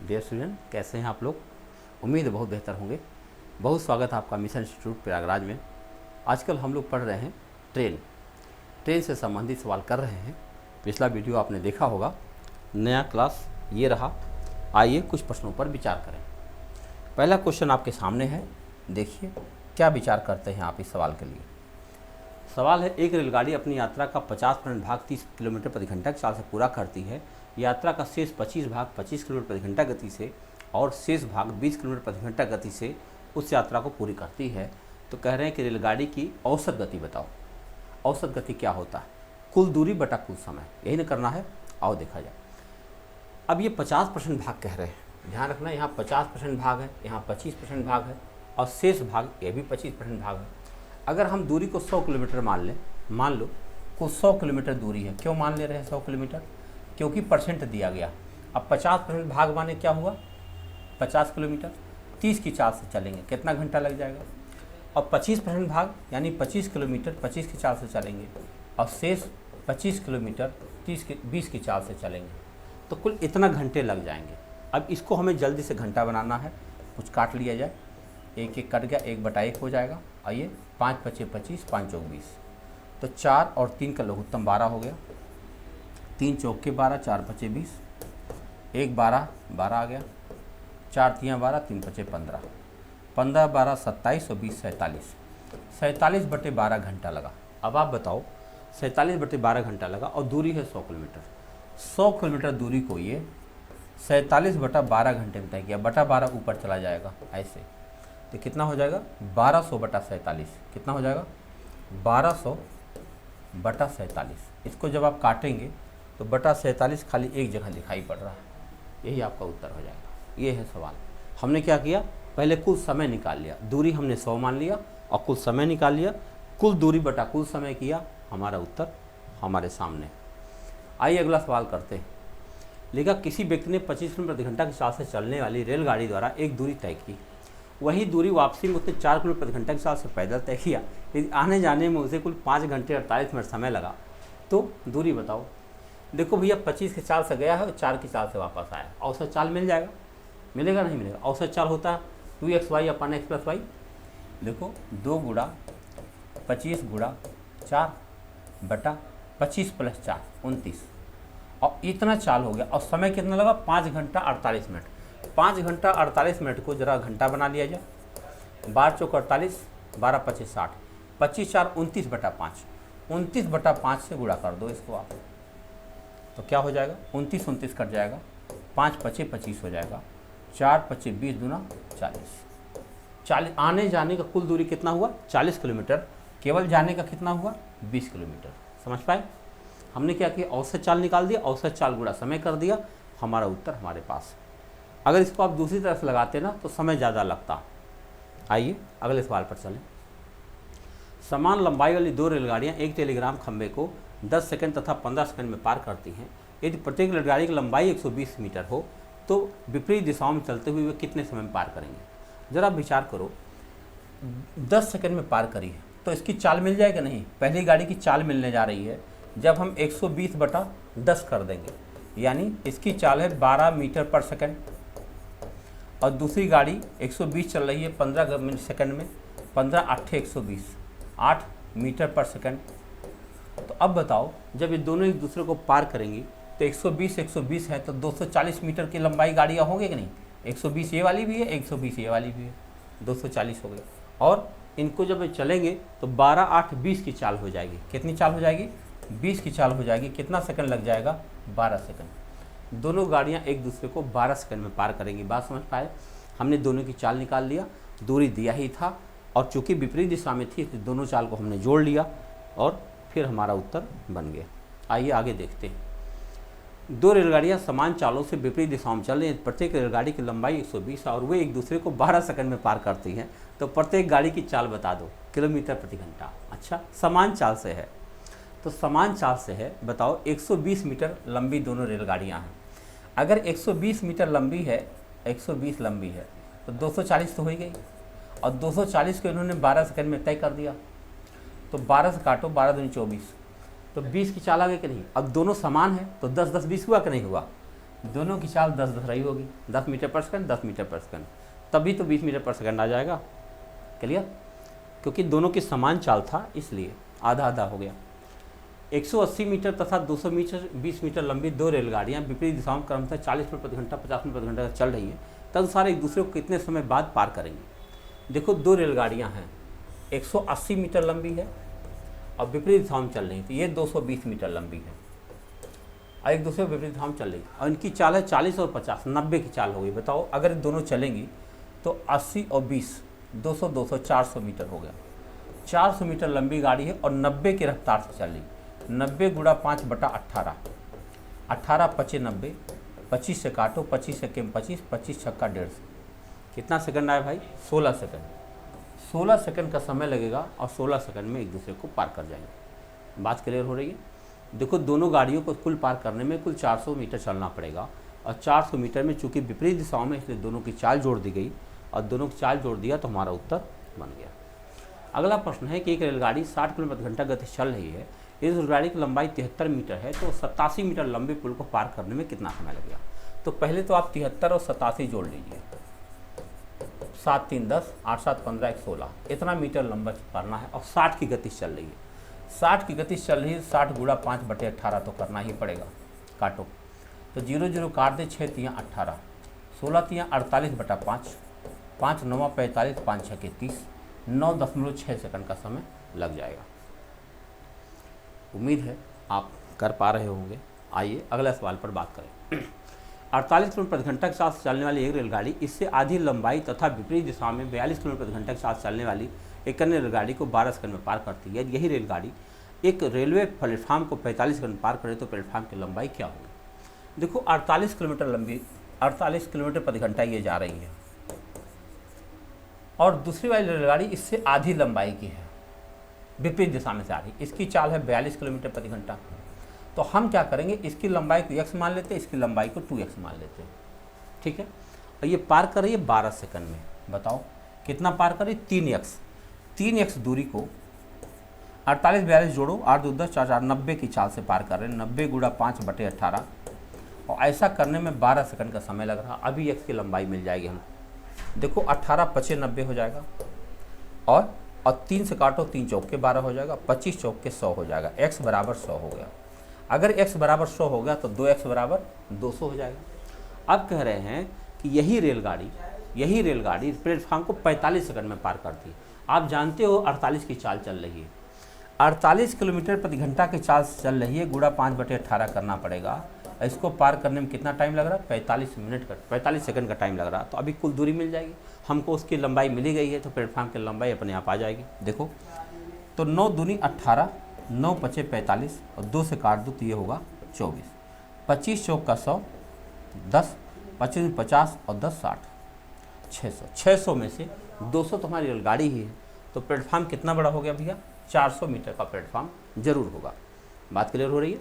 Dear student, कैसे हैं आप लोग। उम्मीद है बहुत बेहतर होंगे। बहुत स्वागत है आपका मिशन इंस्टीट्यूट प्रयागराज में। आजकल हम लोग पढ़ रहे हैं ट्रेन से संबंधित सवाल कर रहे हैं। पिछला वीडियो आपने देखा होगा। नया क्लास ये रहा। आइए कुछ प्रश्नों पर विचार करें। पहला क्वेश्चन आपके सामने है, देखिए क्या विचार करते हैं आप इस सवाल के लिए। सवाल है, एक रेलगाड़ी अपनी यात्रा का 50% भाग 30 किलोमीटर प्रति घंटा की चाल से पूरा करती है। यात्रा का शेष 25 भाग 25 किलोमीटर प्रति घंटा गति से और शेष भाग 20 किलोमीटर प्रति घंटा गति से उस यात्रा को पूरी करती है। तो कह रहे हैं कि रेलगाड़ी की औसत गति बताओ। औसत गति क्या होता है? कुल दूरी बटा कुल समय, यही ना करना है। आओ देखा जाए। अब ये 50% भाग कह रहे हैं, ध्यान रखना, यहाँ 50% भाग है, यहाँ 25% भाग है और शेष भाग ये भी 25% भाग है। अगर हम दूरी को 100 किलोमीटर मान लो कुल 100 किलोमीटर दूरी है। क्यों मान ले रहे हैं 100 किलोमीटर? क्योंकि परसेंट दिया गया। अब 50% भाग माने क्या हुआ? 50 किलोमीटर 30 की चाल से चलेंगे, कितना घंटा लग जाएगा? और 25% भाग यानी 25 किलोमीटर 25 की चाल से चलेंगे और शेष 25 किलोमीटर 20 की चाल से चलेंगे, तो कुल इतना घंटे लग जाएंगे। अब इसको हमें जल्दी से घंटा बनाना है। कुछ काट लिया जाए, एक एक कट गया, 1/1 हो जाएगा। आइए 5 × 5 = 25, 5 × 4 = 20, तो 4 और 3 का लघुत्तम 12 हो गया। 3 × 4 = 12, 4 × 5 = 20, 1 12 12 आ गया, 4 × 3 = 12, 3 × 5 = 15, 15 12 27 और 20 47, 47/12 घंटा लगा। अब आप बताओ, 47/12 घंटा लगा और दूरी है 100 किलोमीटर। 100 किलोमीटर दूरी को ये 47/12 घंटे में तय किया, बटा 12 ऊपर चला जाएगा ऐसे, तो कितना हो जाएगा? 1200/47। कितना हो जाएगा? 1200/47। इसको जब आप काटेंगे तो बटा 47 खाली एक जगह दिखाई पड़ रहा है, यही आपका उत्तर हो जाएगा। ये है सवाल। हमने क्या किया? पहले कुल समय निकाल लिया, दूरी हमने 100 मान लिया और कुल समय निकाल लिया। कुल दूरी बटा कुल समय किया, हमारा उत्तर हमारे सामने। आइए अगला सवाल करते हैं। लिखा, किसी व्यक्ति ने 25 किलोमीटर प्रति घंटा की चाल से चलने वाली रेलगाड़ी द्वारा एक दूरी तय की। वही दूरी वापसी में उसने 4 किलोमीटर प्रति घंटा की चाल से पैदल तय किया। यदि आने जाने में उसे कुल 5 घंटे 48 मिनट समय लगा, तो दूरी बताओ। देखो भैया, 25 की चाल से गया है और 4 की चाल से वापस आया। औसत चाल मिल जाएगा? मिलेगा नहीं मिलेगा? औसत चाल होता है 2xy / x + y। देखो 2 × 25 × 4 बटा 25 + 4 29, और इतना चाल हो गया। और समय कितना लगा? 5 घंटा 48 मिनट। 5 घंटा 48 मिनट को जरा घंटा बना लिया जाए। 12 × 4 = 48, 12 × 5 = 60, 25 × 4 = 29/5, 29/5 से गुणा कर दो इसको आप, तो क्या हो जाएगा? 29 कट जाएगा, 5 × 5 = 25 हो जाएगा, 4 × 5 = 20, 2 × 40। 40 आने जाने का कुल दूरी कितना हुआ? 40 किलोमीटर। केवल जाने का कितना हुआ? 20 किलोमीटर। समझ पाए? हमने क्या किया? औसत चाल निकाल दिया, औसत चाल गुणा समय कर दिया, हमारा उत्तर हमारे पास। अगर इसको आप दूसरी तरफ से लगाते ना तो समय ज़्यादा लगता। आइए अगले सवाल पर चलें। समान लंबाई वाली 2 रेलगाड़ियाँ एक टेलीग्राम खंभे को 10 सेकंड तथा 15 सेकंड में पार करती हैं। यदि प्रत्येक रेलगाड़ी की लंबाई 120 मीटर हो तो विपरीत दिशाओं में चलते हुए वे कितने समय में पार करेंगे? ज़रा विचार करो, 10 सेकंड में पार करी है तो इसकी चाल मिल जाएगा नहीं? पहली गाड़ी की चाल मिलने जा रही है जब हम 120/10 कर देंगे, यानी इसकी चाल है 12 मीटर पर सेकंड, और दूसरी गाड़ी 120 चल रही है 15 सेकंड में, 15 × 8 = 120, 8 मीटर पर सेकंड। तो अब बताओ, जब ये दोनों एक दूसरे को पार करेंगी तो 120 है तो 240 मीटर की लंबाई गाड़ियाँ होंगी कि नहीं? 120 ये वाली भी है, 120 ये वाली भी है, 240 हो गई। और इनको जब ये चलेंगे तो 12 × 8 = 20 की चाल हो जाएगी। कितनी चाल हो जाएगी? 20 की चाल हो जाएगी। कितना सेकंड लग जाएगा? 12 सेकंड। दोनों गाड़ियाँ एक दूसरे को 12 सेकंड में पार करेंगी। बात समझ पाए? हमने दोनों की चाल निकाल लिया, दूरी दिया ही था, और चूंकि विपरीत दिशा में थी तो दोनों चाल को हमने जोड़ लिया और फिर हमारा उत्तर बन गया। आइए आगे देखते हैं। 2 रेलगाड़ियाँ समान चालों से विपरीत दिशाओं में चल रही हैं। प्रत्येक रेलगाड़ी की लंबाई 120 है और वे एक दूसरे को 12 सेकंड में पार करती हैं। तो प्रत्येक गाड़ी की चाल बता दो, किलोमीटर प्रति घंटा। अच्छा, समान चाल से है तो समान चाल से है, बताओ 120 मीटर लंबी दोनों रेलगाड़ियाँ हैं। अगर 120 मीटर लंबी है, 120 लंबी है तो 240 तो हो ही गई, और 240 को इन्होंने 12 सेकंड में तय कर दिया। तो 12 से काटो, 12 दूनी 24, तो 20 की चाल आ गई कि नहीं? अब दोनों समान है तो 10 10 20 हुआ कि नहीं हुआ? दोनों की चाल 10-10 रही होगी, 10 मीटर पर सेकंड 10 मीटर पर सेकंड, तभी तो 20 मीटर पर सेकंड आ जाएगा। क्लियर? क्योंकि दोनों की समान चाल था इसलिए आधा आधा हो गया। 180 मीटर तथा 200 मीटर 20 मीटर लंबी दो रेलगाड़ियाँ विपरीत दिशाओं में क्रमशः 40 मीटर प्रति घंटा 50 मीटर प्रति घंटा चल रही हैं, तदनुसार एक दूसरे को कितने समय बाद पार करेंगे। देखो दो रेलगाड़ियाँ हैं, 180 मीटर लंबी है और विपरीत दिशाओं में चल रही थी, ये 220 मीटर लंबी है और एक दूसरे विपरीत दिशा में चल रही और इनकी चाल है 40 और 50, 90 की चाल होगी। बताओ अगर दोनों चलेंगी तो 80 और 20 200 200 400 मीटर हो गया। 400 मीटर लंबी गाड़ी है और 90 की रफ्तार से चल रही। 90 गुणा 5/18, 18 पचे 90, 25 से काटो, 25 से कम 25, 25 छक्का 150, कितना सेकंड आया भाई? 16 सेकंड। 16 सेकंड का समय लगेगा और 16 सेकंड में एक दूसरे को पार कर जाएंगे। बात क्लियर हो रही है? देखो दोनों गाड़ियों को कुल पार करने में कुल 400 मीटर चलना पड़ेगा और 400 मीटर में चूंकि विपरीत दिशाओं में, इसलिए दोनों की चाल जोड़ दी गई और दोनों की चाल जोड़ दिया तो हमारा उत्तर बन गया। अगला प्रश्न है कि एक रेलगाड़ी 60 किलोमीटर प्रति घंटा गति चल रही है, इस रेलगाड़ी की लंबाई 73 मीटर है, तो 87 मीटर लंबे पुल को पार करने में कितना समय लगेगा। तो पहले तो आप 73 और 87 जोड़ लीजिए, 7 3 10, 8 7 15 1 16, इतना मीटर लंबा पारना है और 60 की गति चल रही है। 60 की गति चल रही है, 60 गुणा 5/18 तो करना ही पड़ेगा। काटो तो 0 0 काट दे, 6 3 18, 16 3 48/5, 5 9 45, 5 6 30, 9.6 सेकंड का समय लग जाएगा। उम्मीद है आप कर पा रहे होंगे। आइए अगले सवाल पर बात करें। 48 किलोमीटर प्रति घंटा के साथ चलने वाली एक रेलगाड़ी इससे आधी लंबाई तथा विपरीत दिशा में 42 किलोमीटर प्रति घंटा के साथ चलने वाली एक अन्य रेलगाड़ी को 12 सेकंड में पार करती है। यही रेलगाड़ी एक रेलवे प्लेटफार्म को 45 सेकंड में पार करे तो प्लेटफार्म की लंबाई क्या होगी। देखो 48 किलोमीटर लंबी, 48 किलोमीटर प्रति घंटा ये जा रही है और दूसरी वाली रेलगाड़ी इससे आधी लंबाई की है, विपरीत दिशा में से आ रही, इसकी चाल है 42 किलोमीटर प्रति घंटा। तो हम क्या करेंगे, इसकी लंबाई को x मान लेते हैं, इसकी लंबाई को 2x मान लेते हैं। ठीक है, और ये पार कर रही है 12 सेकंड में। बताओ कितना पार कर रही है? 3x। 3x दूरी को 48 42 जोड़ो, 8 2 10 4 4, 90 की चाल से पार कर रहे हैं। 90 गुणा 5/18 और ऐसा करने में 12 सेकंड का समय लग रहा। अभी x की लंबाई मिल जाएगी हमको। देखो 18 पचे 90 हो जाएगा और 3 से काटो, 3 चौक के 12 हो जाएगा, 25 चौक के 100 हो जाएगा। x बराबर 100 हो गया। अगर x बराबर 100 हो गया तो 2x बराबर 200 हो जाएगा। अब कह रहे हैं कि यही रेलगाड़ी प्लेटफार्म को 45 सेकंड में पार करती है। आप जानते हो 48 की चाल चल रही है, 48 किलोमीटर प्रति घंटा की चाल चल रही है, गुणा 5/18 करना पड़ेगा। इसको पार करने में कितना टाइम लग रहा है? 45 सेकंड का टाइम लग रहा है। तो अभी कुल दूरी मिल जाएगी हमको, उसकी लंबाई मिली गई है तो प्लेटफार्म की लंबाई अपने आप आ जाएगी। देखो तो 9 दूनी 18, 9 पचे 45 और 2 से काट दो तो ये होगा 24, 25 चौक का 100, 10 25 50 और 10 60, 600। 600 में से 200 तो हमारी रेलगाड़ी ही है, तो प्लेटफार्म कितना बड़ा हो गया भैया? 400 मीटर का प्लेटफार्म जरूर होगा। बात क्लियर हो रही है?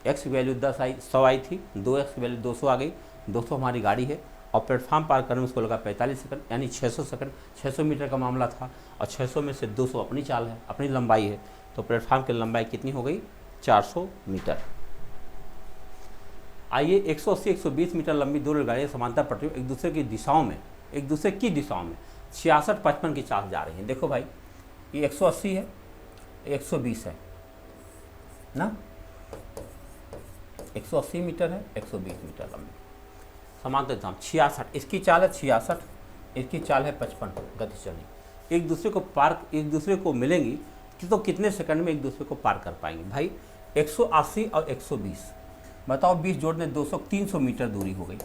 x की वैल्यू 100 आई थी, 2x की वैल्यू 200 आ गई। 200 हमारी गाड़ी है और प्लेटफार्म पार करने में उसको लगा 45 सेकंड, यानी 600 सेकंड। 600 मीटर का मामला था और 600 में से 200 अपनी चाल है, अपनी लंबाई है, तो प्लेटफार्म की लंबाई कितनी हो गई? 400 मीटर। आइए 180 120 मीटर लंबी दो रेलगाड़ियाँ समांतर पटरियों एक दूसरे की दिशाओं में 66 55 की चाल जा रही हैं। देखो भाई ये 180 है, 120 है ना, 180 मीटर है, 120 मीटर लंबी समांतर दिशा 66, इसकी चाल है 66, इसकी चाल है 55 गति चलनी। एक दूसरे को मिलेंगी तो कितने सेकंड में एक दूसरे को पार कर पाएंगे भाई? 180 और 120, बताओ 20 जोड़ने 200, 300 मीटर दूरी हो गई।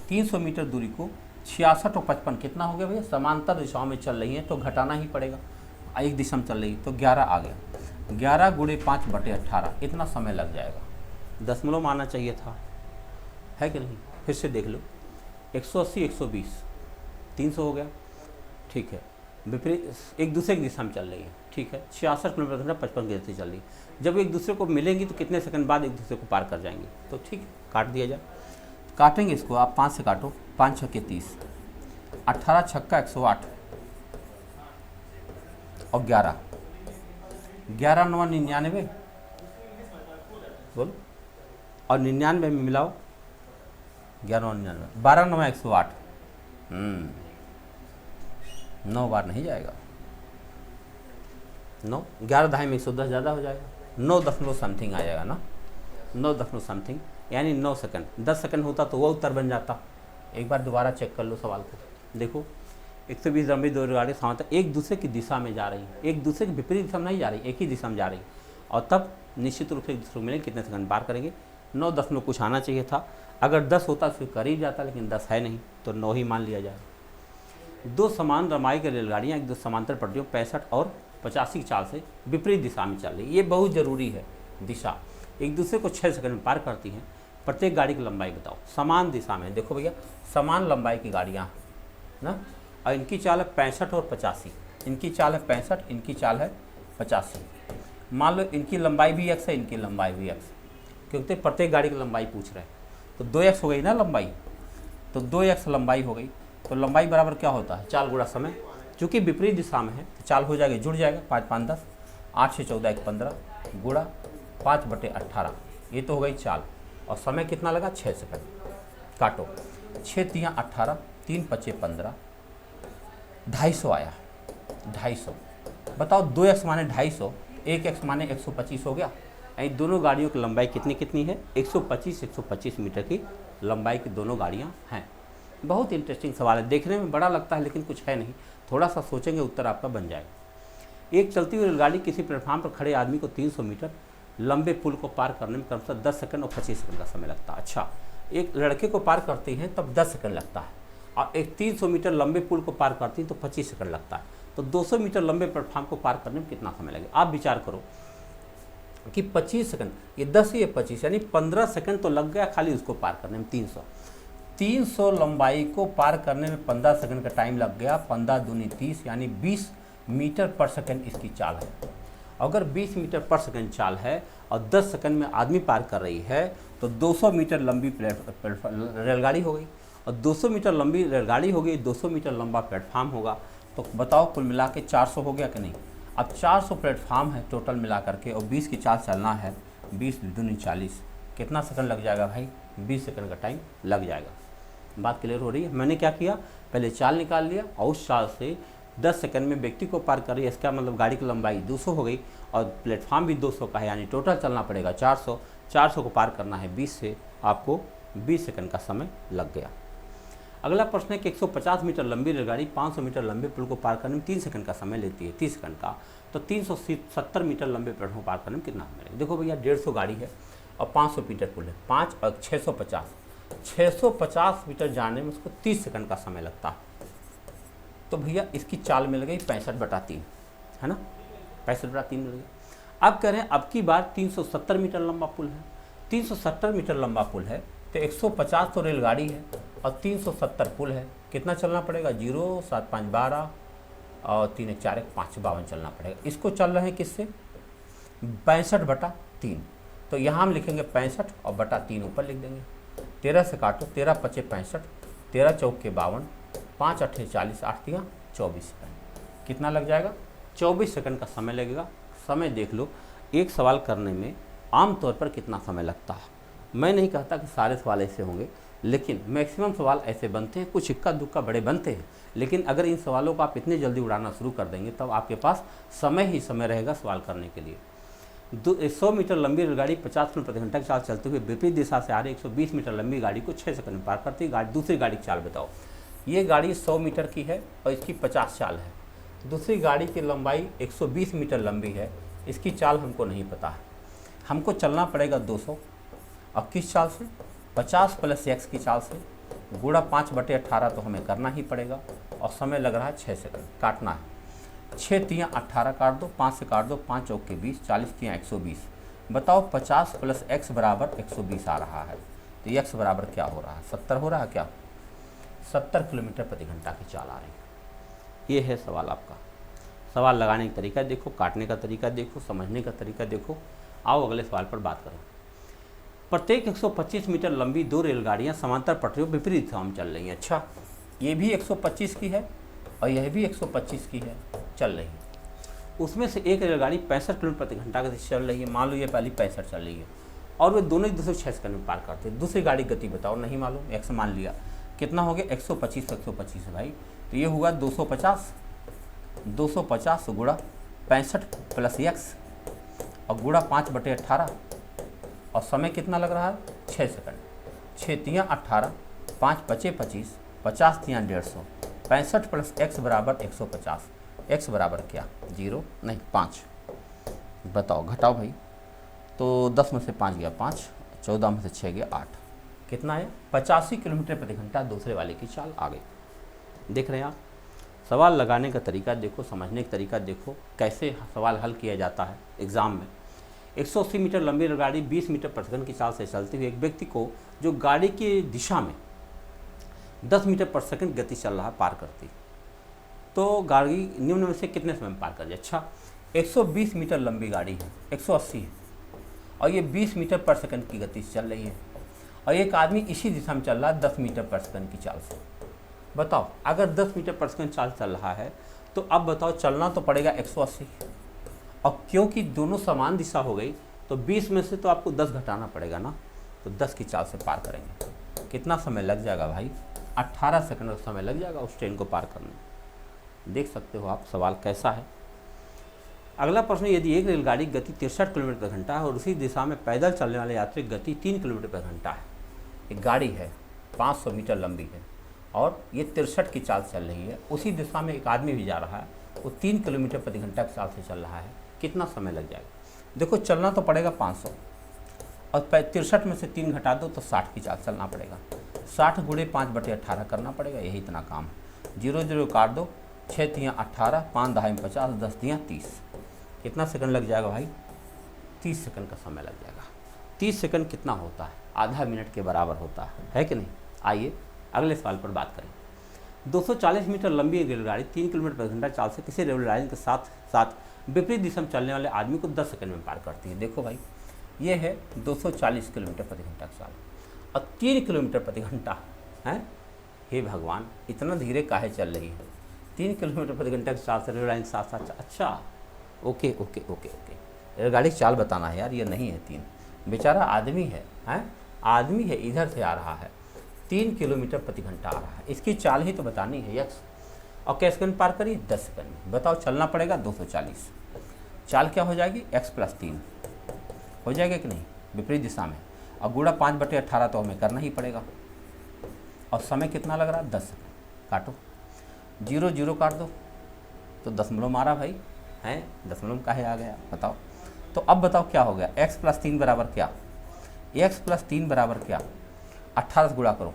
300 मीटर दूरी को 66 और 55 कितना हो गया भैया? समांतर दिशाओं में चल रही है तो घटाना ही पड़ेगा। एक दिशा में चल रही तो 11 आ गया, 11 गुणे 5/18, इतना समय लग जाएगा। दशमलव मानना चाहिए था, है कि नहीं? फिर से देख लो, 180 120, 300 हो गया। ठीक है, विपरीत एक दूसरे की दिशा में चल रही है। ठीक है, 66 किलोमीटर प्रति घंटा 55 की गति चल रही है। जब एक दूसरे को मिलेंगी तो कितने सेकंड बाद एक दूसरे को पार कर जाएंगे? तो ठीक है, काट दिया जाए। काटेंगे इसको, आप 5 से काटो, 5 छक्के 30, 18 छक्का 108 और 11 9 99, बोल, और 99 में मिलाओ 11 और 99, 12 9 108, 9 बार नहीं जाएगा, 9, 11 ढाई में 110 ज़्यादा हो जाएगा, 9 दशमलव समथिंग आ जाएगा ना, 9 दशमलव समथिंग, यानी 9 सेकंड। 10 सेकंड होता तो वो उत्तर बन जाता। एक बार दोबारा चेक कर लो सवाल को, देखो 120 लंबी दो रेलगाड़ी समांतर एक दूसरे की दिशा में जा रही है, एक दूसरे की विपरीत दिशा में नहीं जा रही, एक ही दिशा में जा रही, और तब निश्चित रूप से एक दूसरे को मिलेंगे, कितने सेकंड पार करेंगे। 9 दशमलव कुछ आना चाहिए था, अगर 10 होता तो फिर करीब जाता, लेकिन 10 है नहीं तो 9 ही मान लिया जाए। दो समान लंबाई की रेलगाड़ियाँ एक दो समांतर पटरियों 65 और 85 की चाल से विपरीत दिशा में चल रही, ये बहुत ज़रूरी है। दिशा एक दूसरे को 6 सेकंड में पार करती हैं, प्रत्येक गाड़ी की लंबाई बताओ। समान दिशा में, देखो भैया समान लंबाई की गाड़ियाँ ना, और इनकी चाल है 65 और 85, इनकी चाल है 65, इनकी चाल है 85। मान लो इनकी लंबाई भी x है, इनकी लंबाई भी x, क्योंकि प्रत्येक गाड़ी की लंबाई पूछ रहे हैं, तो 2x हो गई ना लंबाई, तो 2x लंबाई हो गई, तो लंबाई बराबर क्या होता है, चाल गुणा समय। चूँकि विपरीत दिशा में है तो चाल हो जाएगी, जुड़ जाएगा, 5 5 10, 8 से 14 1 15 गुणा 5/18, ये तो हो गई चाल। और समय कितना लगा, 6 सेकंड। काटो, 6 तियाँ 18, 3 पचे 15, 250 आया, 250। बताओ 2x माने 250, 1x माने 125 हो गया। यानी दोनों गाड़ियों की लंबाई कितनी कितनी है, 125 मीटर की लंबाई की दोनों गाड़ियाँ हैं। बहुत इंटरेस्टिंग सवाल है, देखने में बड़ा लगता है लेकिन कुछ है नहीं, थोड़ा सा सोचेंगे उत्तर आपका बन जाएगा। एक चलती हुई रेलगाड़ी किसी प्लेटफार्म पर खड़े आदमी को 300 मीटर लंबे पुल को पार करने में क्रमशः 10 सेकंड और 25 सेकंड का समय लगता है। अच्छा, एक लड़के को पार करती हैं तब 10 सेकंड लगता है, और एक 300 मीटर लंबे पुल को पार करती हैं तो 25 सेकंड लगता है। तो 200 मीटर लंबे प्लेटफार्म को पार करने में कितना समय लगेगा। आप विचार करो कि 25 सेकंड, ये 10 ये 25, यानी 15 सेकंड तो लग गया खाली उसको पार करने में। 300 लंबाई को पार करने में 15 सेकंड का टाइम लग गया, 15 दूनी 30, यानी 20 मीटर पर सेकंड इसकी चाल है। अगर 20 मीटर पर सेकंड चाल है और 10 सेकंड में आदमी पार कर रही है, तो 200 मीटर लंबी रेलगाड़ी हो गई, और 200 मीटर लंबी रेलगाड़ी हो गई, 200 मीटर लंबा प्लेटफार्म होगा, तो बताओ कुल मिला के 400 हो गया कि नहीं। अब 400 प्लेटफार्म है टोटल मिला करके, और 20 की चाल चलना है, 20 दूनी 40, कितना सेकंड लग जाएगा भाई, 20 सेकंड का टाइम लग जाएगा। बात क्लियर हो रही है। मैंने क्या किया, पहले चाल निकाल लिया, और उस चाल से 10 सेकंड में व्यक्ति को पार कर रही है, इसका मतलब गाड़ी की लंबाई 200 हो गई, और प्लेटफार्म भी 200 का है, यानी टोटल चलना पड़ेगा 400। 400 को पार करना है 20 से, आपको 20 सेकंड का समय लग गया। अगला प्रश्न है कि 150 मीटर लंबी रेलगाड़ी 500 मीटर लंबे पुल को पार करने में 3 सेकंड का समय लेती है, 30 सेकंड का, तो 370 मीटर लंबे प्लेटफॉर्म पार करने में कितना समय लगेगा। देखो भैया 150 गाड़ी है और 500 मीटर पुल है, 5 और 650 मीटर जाने में उसको 30 सेकंड का समय लगता है। तो भैया इसकी चाल मिल गई 65/3, है ना, 65/3 मिल गया। अब कह रहे हैं अब की बार 370 मीटर लंबा पुल है, 370 मीटर लंबा पुल है, तो 150 तो रेलगाड़ी है और 370 पुल है, कितना चलना पड़ेगा, 0 7 5 12 और 3 1 4 1 5 52 चलना पड़ेगा। इसको चल रहे हैं किससे, 65/3, तो यहाँ हम लिखेंगे 65 और बटा 3 ऊपर लिख देंगे। 13 से काटो, 13 पचे 65, 13 चौके 52, 5 8 40, 8 तियाँ 24 सेकंड, कितना लग जाएगा, 24 सेकंड का समय लगेगा। समय देख लो, एक सवाल करने में आमतौर पर कितना समय लगता है। मैं नहीं कहता कि सारे सवाल ऐसे होंगे, लेकिन मैक्सिमम सवाल ऐसे बनते हैं, कुछ इक्का दुक्का बड़े बनते हैं, लेकिन अगर इन सवालों को आप इतने जल्दी उड़ाना शुरू कर देंगे तब आपके पास समय ही समय रहेगा सवाल करने के लिए। 100 मीटर लंबी रेलगाड़ी 50 किलोमीटर प्रति घंटा की चाल चलते हुए विपरीत दिशा से आ रही 120 मीटर लंबी गाड़ी को 6 सेकंड में पार करती है। दूसरी गाड़ी की चाल बताओ। ये गाड़ी 100 मीटर की है और इसकी 50 चाल है, दूसरी गाड़ी की लंबाई 120 मीटर लंबी है, इसकी चाल हमको नहीं पता है, हमको चलना पड़ेगा 200, और किस चाल से, 50 + x की चाल से, गुणा 5/18 तो हमें करना ही पड़ेगा, और समय लग रहा है 6 सेकंड। काटना है, 6 तियाँ 18 काट दो, 5 से काट दो, 5 चौके 20, 40 तियाँ 120। बताओ 50 + x बराबर 120 आ रहा है, तो x बराबर क्या हो रहा है, 70 हो रहा है क्या, 70 किलोमीटर प्रति घंटा की चाल आ रही है। ये है सवाल आपका। सवाल लगाने का तरीका देखो, काटने का तरीका देखो, समझने का तरीका देखो। आओ अगले सवाल पर बात करें। प्रत्येक 125 मीटर लंबी 2 रेलगाड़ियां समांतर पटरियों विपरीत दिशा में चल रही हैं। अच्छा, ये भी 125 की है और यह भी 125 की है, चल रही है। उसमें से एक रेलगाड़ी 65 किलोमीटर प्रति घंटा की चल रही है, मान लो ये पहली 65 चल रही है, और वे दोनों एक दूसरे 6 सेकंड में पार करते हैं। दूसरी गाड़ी गति बताओ, नहीं मालूम, एक्स मान लिया, कितना हो गया 125 125 है भाई, तो ये हुआ 250 गुणा 65 प्लस एक्स और गुणा 5/18 और समय कितना लग रहा है 6 सेकंड। 6 तियाँ 18, 5 बचे 25, 50 तियाँ 150, 65 प्लस एक्स बराबर 150। एक्स बराबर क्या 0 नहीं 5, बताओ घटाओ भाई, तो 10 में से 5 गया 5, 14 में से 6 गया 8, कितना है 85 किलोमीटर प्रति घंटा दूसरे वाले की चाल आ गई। देख रहे हैं आप, सवाल लगाने का तरीका देखो, समझने का तरीका देखो, कैसे सवाल हल किया जाता है एग्ज़ाम में। 180 मीटर लंबी गाड़ी 20 मीटर प्रति सेकंड की चाल से चलते हुए एक व्यक्ति को जो गाड़ी की दिशा में 10 मीटर प्रति सेकंड गति चल रहा है पार करती, तो गाड़ी निम्न में से कितने समय में पार कर जाए। अच्छा 120 मीटर लंबी गाड़ी है, 180 है और ये 20 मीटर प्रति सेकंड की गति से चल रही है और एक आदमी इसी दिशा में चल रहा है 10 मीटर प्रति सेकंड की चाल से। बताओ अगर 10 मीटर प्रति सेकंड चाल चल रहा है तो अब बताओ चलना तो पड़ेगा 180 और क्योंकि दोनों समान दिशा हो गई तो 20 में से तो आपको 10 घटाना पड़ेगा ना, तो 10 की चाल से पार करेंगे। कितना समय लग जाएगा भाई 18 सेकंड का समय लग जाएगा उस ट्रेन को पार करने में। देख सकते हो आप सवाल कैसा है। अगला प्रश्न, यदि एक रेलगाड़ी गति 63 किलोमीटर प्रति घंटा है और उसी दिशा में पैदल चलने वाले यात्री गति 3 किलोमीटर प्रति घंटा है, एक गाड़ी है 500 मीटर लंबी है और ये 63 की चाल चल रही है, उसी दिशा में एक आदमी भी जा रहा है, वो 3 किलोमीटर प्रति घंटा की चाल से चल रहा है, कितना समय लग जाएगा। देखो चलना तो पड़ेगा 500 और 63 में से 3 घटा दो तो 60 की चाल चलना पड़ेगा, 60 गुणे 5/18 करना पड़ेगा, यही इतना काम है। 0 0 काट दो, 6 तियाँ 18, 5 दहाई 50, 10 तियाँ 30, कितना सेकंड लग जाएगा भाई 30 सेकंड का समय लग जाएगा। 30 सेकंड कितना होता है, आधा मिनट के बराबर होता है कि नहीं। आइए अगले सवाल पर बात करें। 240 मीटर लंबी रेलगाड़ी 3 किलोमीटर प्रति घंटा चाल से किसी रेल लाइन के साथ विपरीत दिशा में चलने वाले आदमी को 10 सेकंड में पार करती है। देखो भाई ये है 240 किलोमीटर प्रति घंटा की चाल और 3 किलोमीटर प्रति घंटा है। हे भगवान इतना धीरे काहे चल रही है, 3 किलोमीटर प्रति घंटा की चाल से रेल लाइन साथ साथ। अच्छा ओके ओके ओके ओके, रेलगाड़ी की चाल बताना है यार, ये नहीं है 3, बेचारा आदमी है, आदमी है इधर से आ रहा है, 3 किलोमीटर प्रति घंटा आ रहा है, इसकी चाल ही तो बतानी है यक्स। और क्या सेकंड पार करिए 10 सेकंड में। बताओ चलना पड़ेगा 240, चाल क्या हो जाएगी x + 3 हो जाएगा कि नहीं विपरीत दिशा में, और गुणा 5/18 तो हमें करना ही पड़ेगा और समय कितना लग रहा है 10 सेकंड। काटो 0 0 काट दो तो दशमलव मारा भाई, हैं दशमलव काहे आ गया बताओ। तो अब बताओ क्या हो गया x + 3 बराबर क्या, x + 3 बराबर क्या 18 से गुणा करो,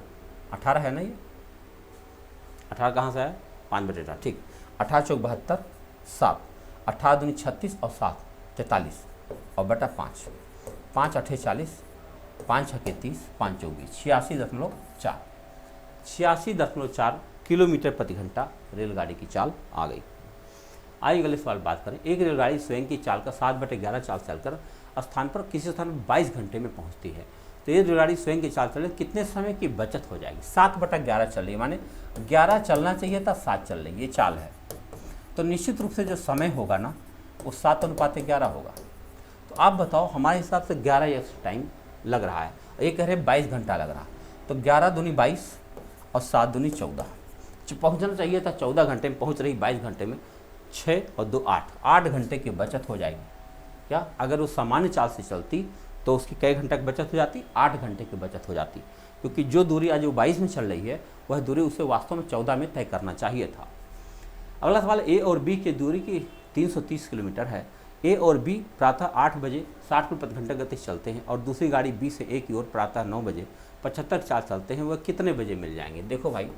18 है ना ये, 18 कहाँ से है 5/18, ठीक 18 × 4 = 72, 7 18 दूनी 36 और 7 43 और बटा 5, 5 8 40, 5 6 30, 5 24 86.4, 86.4 किलोमीटर प्रति घंटा रेलगाड़ी की चाल आ गई। आइए अगले सवाल बात करें। एक रेलगाड़ी स्वयं की चाल का 7/11 चाल चलकर स्थान पर किसी स्थान पर 22 घंटे में पहुंचती है, तो ये रेलगाड़ी स्वयं की चाल चले कितने समय की बचत हो जाएगी। 7/11 चल रही है, माने 11 चलना चाहिए था 7 चल रही, ये चाल है, तो निश्चित रूप से जो समय होगा ना वो 7:11 होगा। तो आप बताओ हमारे हिसाब से 11 x टाइम लग रहा है, ये कह रहे 22 घंटा लग रहा है, तो 11 दूनी 22 और 7 दूनी 14, पहुँचना चाहिए था 14 घंटे में, पहुँच रही 22 घंटे में, 6 और 2 8 घंटे की बचत हो जाएगी। क्या अगर वो सामान्य चाल से चलती तो उसकी कई घंटे की बचत हो जाती, 8 घंटे की बचत हो जाती, क्योंकि जो दूरी आज वो 22 में चल रही है वह दूरी उसे वास्तव में 14 में तय करना चाहिए था। अगला सवाल, ए और बी की दूरी की 330 किलोमीटर है। ए और बी प्रातः 8 बजे 60 किलोमीटर प्रति घंटा गति से चलते हैं और दूसरी गाड़ी बी से ए की ओर प्रातः 9 बजे 75 चाल चलते हैं, वह कितने बजे मिल जाएंगे। देखो भाई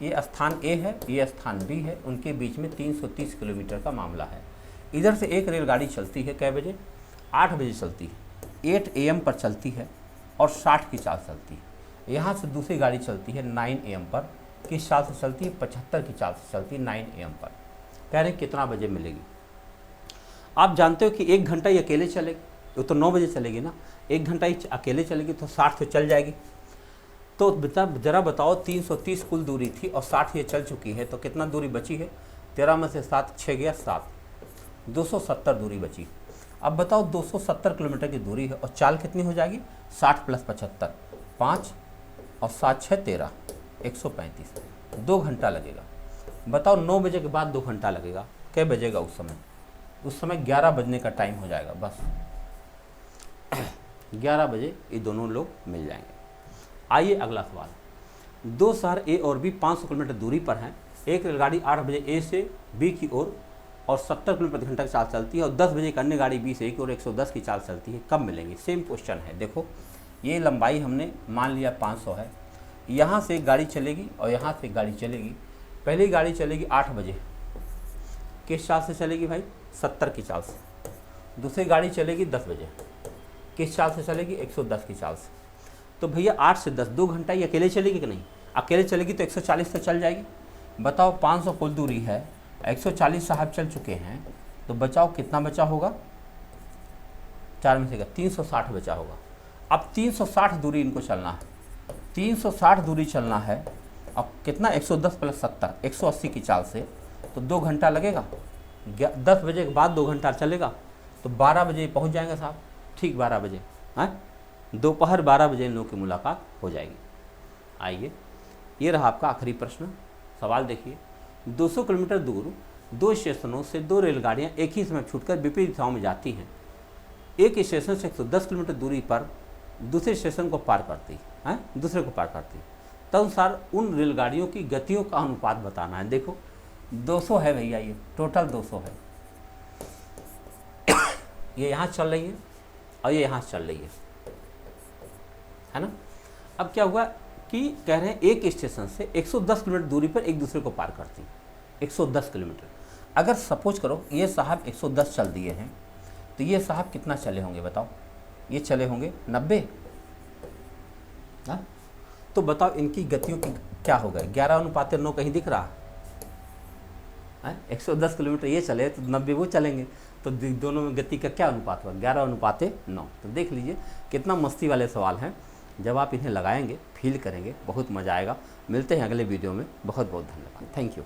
ये स्थान ए है, ये स्थान बी है, उनके बीच में 330 किलोमीटर का मामला है। इधर से एक रेलगाड़ी चलती है कै बजे 8 बजे चलती है, 8 AM पर चलती है और 60 की चाल चलती है। यहाँ से दूसरी गाड़ी चलती है 9 AM पर, किस चाल से चलती है 75 की चाल से चलती है 9 AM पर। कह रहे कितना बजे मिलेगी। आप जानते हो कि 1 घंटा ही अकेले चलेगी, वो तो 9 बजे चलेगी ना, 1 घंटा ही अकेले चलेगी तो 60 तो चल जाएगी। तो जरा बताओ 330 कुल दूरी थी और 60 ये चल चुकी है, तो कितना दूरी बची है, 13 में से 7 6 गया 7, 270 दूरी बची। अब बताओ 270 किलोमीटर की दूरी है और चाल कितनी हो जाएगी 60 + 75, 5 और 7 6 13, 135, 2 घंटा लगेगा। बताओ 9 बजे के बाद 2 घंटा लगेगा, क्या बजेगा उस समय? उस समय 11 बजने का टाइम हो जाएगा, बस 11 बजे ये दोनों लोग मिल जाएंगे। आइए अगला सवाल। दो शहर ए और बी 500 किलोमीटर दूरी पर हैं। एक रेलगाड़ी 8 बजे ए से बी की ओर और 70 किलोमीटर प्रति घंटा की चाल चलती है और 10 बजे एक अन्य गाड़ी बी से ए की ओर 110 की चाल चलती है, कब मिलेंगी? सेम क्वेश्चन है। देखो ये लंबाई हमने मान लिया 500 है, यहाँ से एक गाड़ी चलेगी और यहाँ से एक गाड़ी चलेगी। पहली गाड़ी चलेगी 8 बजे, किस चाल से चलेगी भाई? 70 की चाल से। दूसरी गाड़ी चलेगी 10 बजे, किस चाल से चलेगी? 110 की चाल से। तो भैया 8 से 10 2 घंटा ये अकेले चलेगी कि नहीं? अकेले चलेगी तो 140 से चल जाएगी। बताओ 500 कुल दूरी है, 140 साहब चल चुके हैं, तो बचाओ कितना बचा होगा? 4 में से 360 बचा होगा। अब 360 दूरी इनको चलना है, 360 दूरी चलना है। अब कितना? 110 + 70, 180 की चाल से, तो 2 घंटा लगेगा। 10 बजे के बाद 2 घंटा चलेगा तो 12 बजे पहुंच जाएंगे साहब, ठीक 12 बजे, हैं? दोपहर 12 बजे इन लोगों की मुलाकात हो जाएगी। आइए ये रहा आपका आखिरी प्रश्न। सवाल देखिए, 200 किलोमीटर दूर 2 स्टेशनों से 2 रेलगाड़ियां एक ही समय छूटकर विपरीत दिशाओं में जाती हैं। एक स्टेशन से 110 किलोमीटर दूरी पर दूसरे स्टेशन को पार करती है, दूसरे को पार करती। तदनुसार उन रेलगाड़ियों की गतियों का अनुपात बताना है। देखो 200 है भैया, ये टोटल 200 है। ये यहाँ चल रही है और ये यहाँ चल रही है ना। अब क्या हुआ कि कह रहे हैं एक स्टेशन से 110 किलोमीटर दूरी पर एक दूसरे को पार करती, 110 किलोमीटर। अगर सपोज करो ये साहब 110 चल दिए हैं, तो ये साहब कितना चले होंगे बताओ? ये चले होंगे 90। हाँ, तो बताओ इनकी गतियों की क्या हो गए? 11:9 कहीं दिख रहा है? 110 किलोमीटर ये चले तो 90 वो चलेंगे, तो दोनों में गति का क्या अनुपात हुआ? 11:9। तो देख लीजिए कितना मस्ती वाले सवाल हैं। जब आप इन्हें लगाएंगे, फील करेंगे, बहुत मज़ा आएगा। मिलते हैं अगले वीडियो में। बहुत बहुत धन्यवाद। Thank you.